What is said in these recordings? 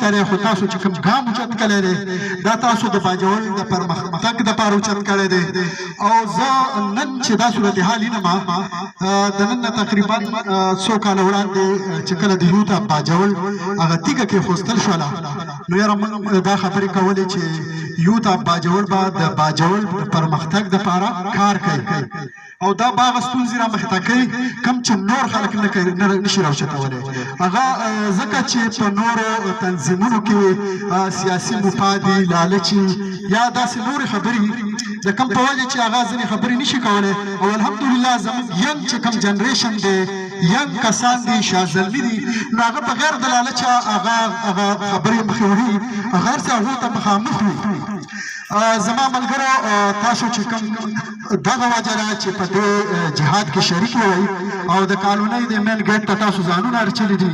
کړی خو تاسو چې کوم ګام اوچت کړی دی دا تاسو د باجوړ د پرمختګ دپاره اوچت کړی دی او زه نن چې دا صورتحال وینم د نن نه تقریبا څو کاله وړاندې چې کله د یوت اف باجوړ هغه تیږه کېښودل شوله نو یاره موږ دا خبرې کولې چې یوت اف باجوړ به د باجوړ د پرمختګ دپاره کار کوي او دا به هغه ستونزې رامخې ته کوي کوم چې نور خلک نشي راوچتولی هغه ځکه چې په نورو تنظیمونو کې سیاسي مفادي لالچي یا داسې نورې خبرې د کوم په وجه چې هغه ځینې خبرې نشي کولی او الحمدلله زموږ ینګ چې کوم جنریشن دی ینګ کسان دي شازلمي دي نو هغه بغیر د لالچه هغه خبرې مخې وړي هغه هر څه هغو ته مخامخ وي زما ملګرو تاسو چې کوم دغه وجه ده چې په دې جهاد کې شریک وئ او د کالونۍ د مین ګیټ ته تاسو ځانونه اچلي دي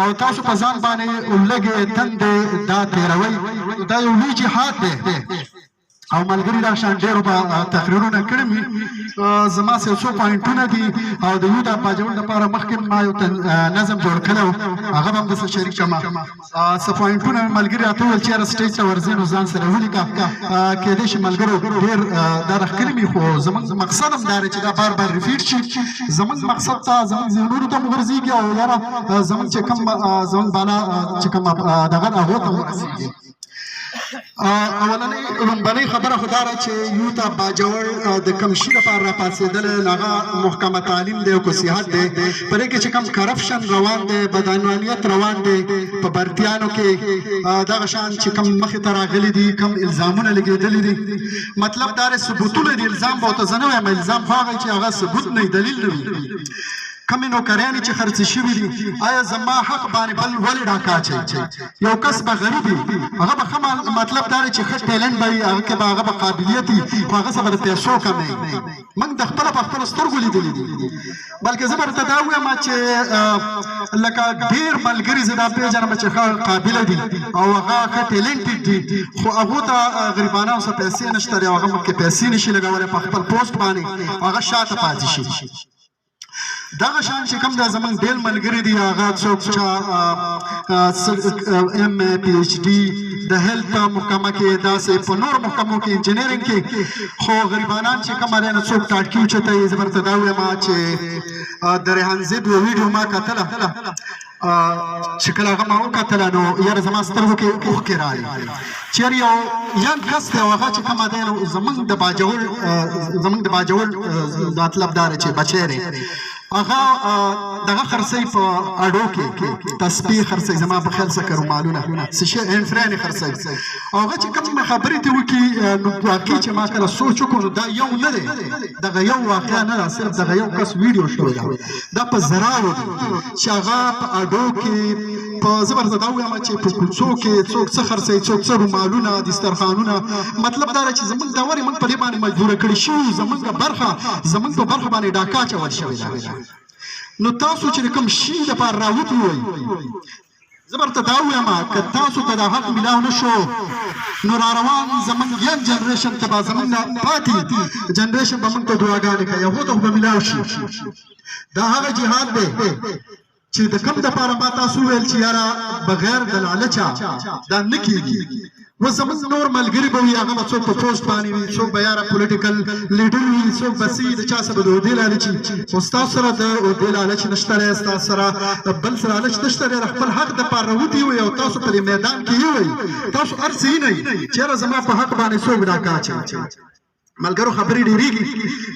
او تاسو په ځان باندې لږې تندې دا تېروئ دا یو لوی جهاد دی او ملګري دا شان ډېرو به تقریرونه کړي وي زما سه څو پوینټونه دي او د یوت اف باجوړ لپاره مخکې ما یو نظم جوړ کړی و هغه به هم درسره شریک کړم څه پوینټونه مې ملګري راته وویل چې یاره سټیج ته ورځې نو ځان سره ولیکه کېدای شي ملګرو ډېر دا راښکلي وي خو زموږ مقصد هم دا دی چې دا بار بار ریپیټ شي زموږ مقصد ته زموږ ذهنونو ته وغورځېږي او یاره زموږ چې کوم زموږ بالا چې کوم دغه هغو ته ورسېږي اولنۍ لومبنۍ خبره خو دا ده چې یوت اف باجوړ د کوم شي لپاره راپاڅېدلی هغه محکمه تعلیم دی او صحت دی په دې کې چې کوم کرپشن روان دی بدعنوانیت روان دی په بردیانو کې دغه شان چې کوم مخې ته راغلي دي کوم الزامونه لګېدلي دي مطلب دا دی ثبوتونه دي الزام به ورته زه نه وایم الزام خو هغه چې هغه ثبوت نه وي دلیل نه وي کمې نوکریانې چې خرڅې شوي دي آیا زما حق باندې بل ولې ډاکه اچوي یو کس به غریب وي هغه به ښه مطلب دا دی چې ښه ټیلنټ به وي هغه کې به هغه به قابلیت وي خو هغه څه به د پیسو کم نه وي موږ د خپله په خپلو سترګو لیدلي دي بلکې زه به درته دا ووایم چې لکه ډېر ملګري زه دا پېژنم چې ښه قابله دي او هغه ښه ټیلنټډ دي خو هغو ته غریبانو څه پیسې نشته دی او هغه مخکې پیسې نشي لګولی په خپل پوسټ باندې هغه شاته پاتې شي دغه شان چې کوم دا زموږ بیل ملګري دي هغه څوک چې ایم اے پی ایچ ډي د هیلث په محکمه کې داسې په نور محکمو کې انجینرینګ کې خو غریبانان چې کوم دی نو څوک ټاټکي اوچتوي زه به درته دا ووایم چې د ریحان زیب یو ویډیو ما کتله چې کله هغه ما وکتله نو یاره زما سترګو کې اوښکې راغلې چېرې یو ینګ کس دی او هغه چې کومه دی نو زموږ د باجوړ مطلب دا دی چې بچی دی هغه دغه خرڅوي په اډو کې تسبیح خرڅوي زما په خیال څه رومالونه څه شی هینډ فرې خرڅوي او هغه چې کومې خبرې ته وکړي نو واقعي چې ما کله سوچ وکړو نو دا یو نه دی دغه یو واقعه نه ده صرف دغه یو کس ویډیو شوی ده دا په زراو دی چې هغه په اډو کې په زه به درته دا ووایم چې په کوڅو کې څوک څه خرڅوي څوک څه رومالونه دسترخوانونه مطلب دا دی چې زموږ دا ولې موږ په دې باندې مجبوره کړي شوي زموږ په برخه باندې ډاکه اچول شوې ده نو تاسو چې کوم شي دپاره راوتلي وئ زه به درته دا ووایم که تاسو ته دا حق میلاو نه شو نو راروان زموږ ینګ جنریشن ته به زموږ نه پاتې جنریشن به موږ ته دعاګانې کوي هغو ته خو به میلاو شي دا هغه جهاد دی چې د کوم دپاره ما تاسو وویل چې یاره بغیر د لالچه دا نه کېږي اوس زموږ نور ملګري به وي هغه به څوک په پوسټ باندې وي څوک به یاره پولیټیکل لیډر وي څوک به څه د چا سره به د عهدې لالچ وي خو ستاسو سره د عهدې لالچ نشته دی ستاسو سره بل څه لالچ نشته دی د خپل حق دپاره راوتي وئ او تاسو په دې میدان کې یوئ تاسو هر څه یې چې یاره زما په حق باندې څوک ډاکه اچوي ملګرو خبرې ډېرېږي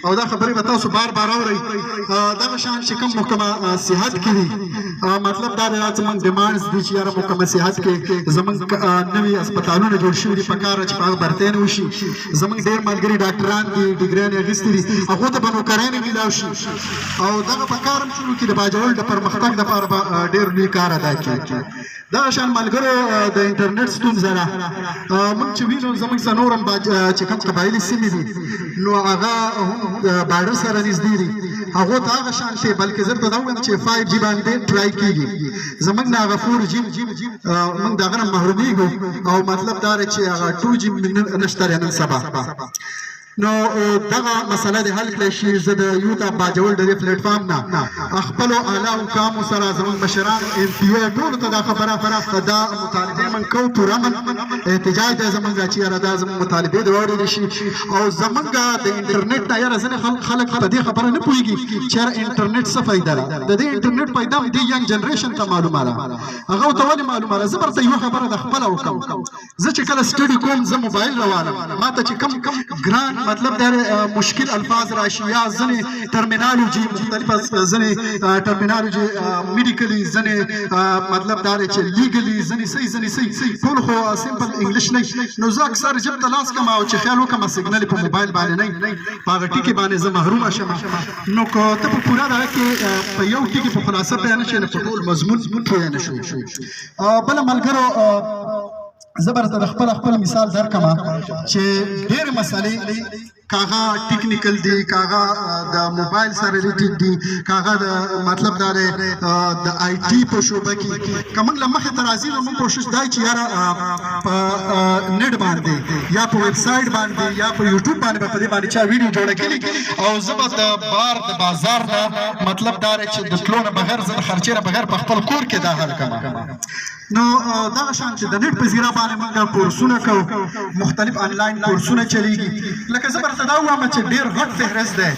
او دا خبرې به تاسو بار بار اورئ دغه شان چې کوم محکمه صحت کې دي مطلب دا دی زموږ ډیمانډز دي چې یاره محکمه صحت کې زموږ نوي هسپتالونه جوړ شوي دي پکار چې په هغه برتین وشي زموږ ډېر ملګري ډاکټران دي ډګریانې اخیستې دي هغو ته به نوکریانې میلاو شي او دغه په کار هم شروع کړي د باجوړ د پرمختګ دپاره به ډېر لوی کار ادا کړي دغه شان ملګرو د انټرنیټ ستونزه ده موږ چې وینو زموږ څه نور هم چې کوم قبایلي سیمې دي نو هغه هم بارډر سره نږدې دي هغو ته هغه شان شی بلکې زه درته دا ووایم چې 5G باندې ټرای کېږي زموږ نه هغه 4G موږ د هغه نه محرومېږو او مطلب دا دی چې هغه 2G نشته دی نن سبا نو دغه مسله د حل کړی شي. زه د یوټاب باجوړ د دې پلیټفارم نه خپلو اعلی حکامو سره زموږ مشران MPA ټولو ته دا خبره دا مطالبې من کوو پوره من احتجاج دی زموږ چې یاره دا زموږ مطالبې د واورېدې شي. او زموږ د انټرنیټ نه یاره ځینې خلک په دې خبره نه پوهېږي چې یاره انټرنیټ څه فایده ده. د دې انټرنیټ فایده هم دې ینګ جنریشن ته معلومه ده. هغه ورته ولې معلومه ده؟ زه به درته یوه خبره د خپله وکړم. زه چې کله سټډي کوم زه موبایل روانم، ما ته چې کم ګران مطلب دا مشکل الفاظ راشي یا ځینې ټرمینالوجي مختلفه ځینې ټرمینالوجي میډیکلي ځینې مطلب دا چې لیګلي ځینې صحیح ټول خو سمپل انګلیش نه. نو زه اکثر جب ته لاس کوم او چې خیال وکړم سیګنل په موبایل باندې نه په هغه ټکي باندې زه محرومه شم. نو که ته په پوره دغه کې په یو ټکي په خلاصه پوه نه شې نو په ټول مضمون پوه نه شو. بله ملګرو زه به درته د خپل مثال درکړم چې ډېرې مسلې که هغه ټیکنیکل دي، که هغه د موبایل سره ریلیټډ دي، که هغه د مطلب دا دی د IT په شعبه کې که موږ له مخې ته راځي نو موږ کوشش دا چې یاره په نیټ باندې یا په ویب سایټ باندې یا په یوټیوب باندې به په دې باندې چا ویډیو جوړه کړي او زه به د بازار نه مطلب دا دی چې د تلو نه بغیر زه د خرچې نه بغیر په خپل کور کې دا حل کړم. نو دغه شان چې د نیټ په زیره باندې موږ کورسونه کوو، مختلف آنلاین کورسونه چلیږي. لکه زه به درته دا ووایم چې ډېر غټ فهرست دی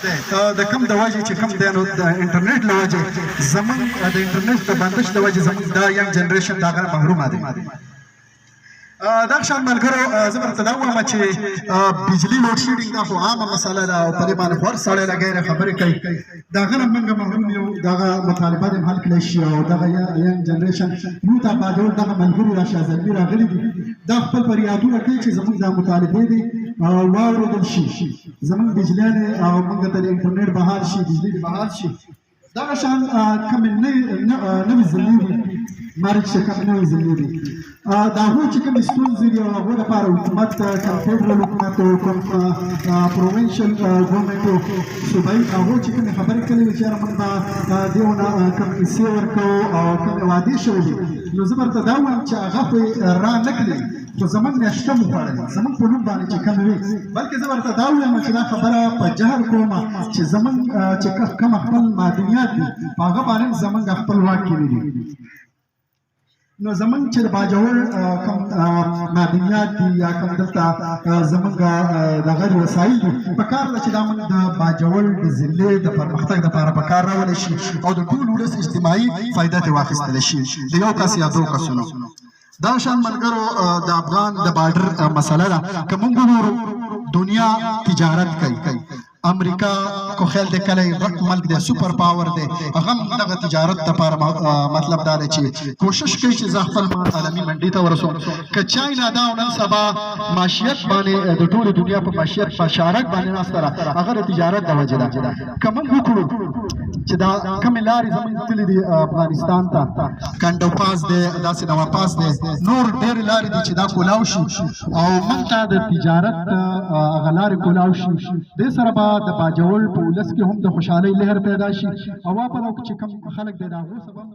د کوم د وجې چې کوم دی نو د انټرنیټ له وجې زموږ د انټرنیټ د بندش د وجې زموږ دا ینګ جنریشن د هغه نه محرومه دی. دغه شان ملګرو زه به درته دا ووایم چې بجلي لوډ شیډینګ دا خو عامه مسله ده او په دې باندې خو هر سړی لګی خبرې کوي. د هغه نه موږ محروم یو. دغه مطالبات هم حل کړی شي او دغه ینګ جنریشن موږ ته باجوړ دغه ملګري راشي زلمي راغلي دي دا خپل فریادونه کوي چې زموږ دا مطالبې دي واورېدل شي، زموږ بجلیانې او موږ ته د انټرنیټ بحال شي، بجلي دې بحال شي. دغه شان کومې نوې ضلعې دي مارچ چې کوم نوې ضلعې دي د هغوی چې کومې ستونزې دي او هغوی لپاره حکومت کوم فیډرل حکومت او کوم پروینشل ګورنمنټ او صوبایي هغوی چې کومې خبرې کړې وې چې یاره موږ به دې ونه کوم حصې ورکوو او کومې وعدې شوې دي. نو زه به درته دا ووایم چې هغه خو را نه کړې خو زموږ میاشته مو خوړلې زموږ په نوم باندې چې کوم وي. بلکې زه به درته دا ووایم چې دا خبره په جهل کوم چې زموږ چې کوم خپل معدنیات دي په هغه باندې زموږ خپل واک کې نه دي. نو زموږ چې د باجوړ کوم معدنیات دي یا کوم دلته زموږ دغه وسایل دي په کار ده چې دا موږ د باجوړ د ضلعې د پرمختګ دپاره په کار راولی شي او د ټول ولس اجتماعي فایده ترې واخیستلی شي د یو کس یا دوه کسونو. دا شان ملګرو د افغان د بارډر مسله ده. که موږ وګورو دنیا تجارت کوي، امریکا کو خیال دی کله غټ ملک دی سپر پاور دی هغه دغه تجارت لپاره مطلب دا دی چې کوشش کوي چې زه خپل عالمي منډي ته ورسوم. که چاینا دا نن سبا معیشت باندې د ټولې دنیا په معیشت په شارک باندې ناسته ده هغه د تجارت د وجې ده. که موږ وکړو چې دا کومې لارې زموږ تللي دي افغانستان ته کنډو پاس دی داسې نوا پاس دی نور ډېرې لارې دي چې دا کولاو شي او موږ ته د تجارت هغه لارې کولاو شي. دې سره به د باجوړ په ولس کې هم د خوشحالۍ لهر پیدا شي او واپس چې کوم خلک دی د هغو سبب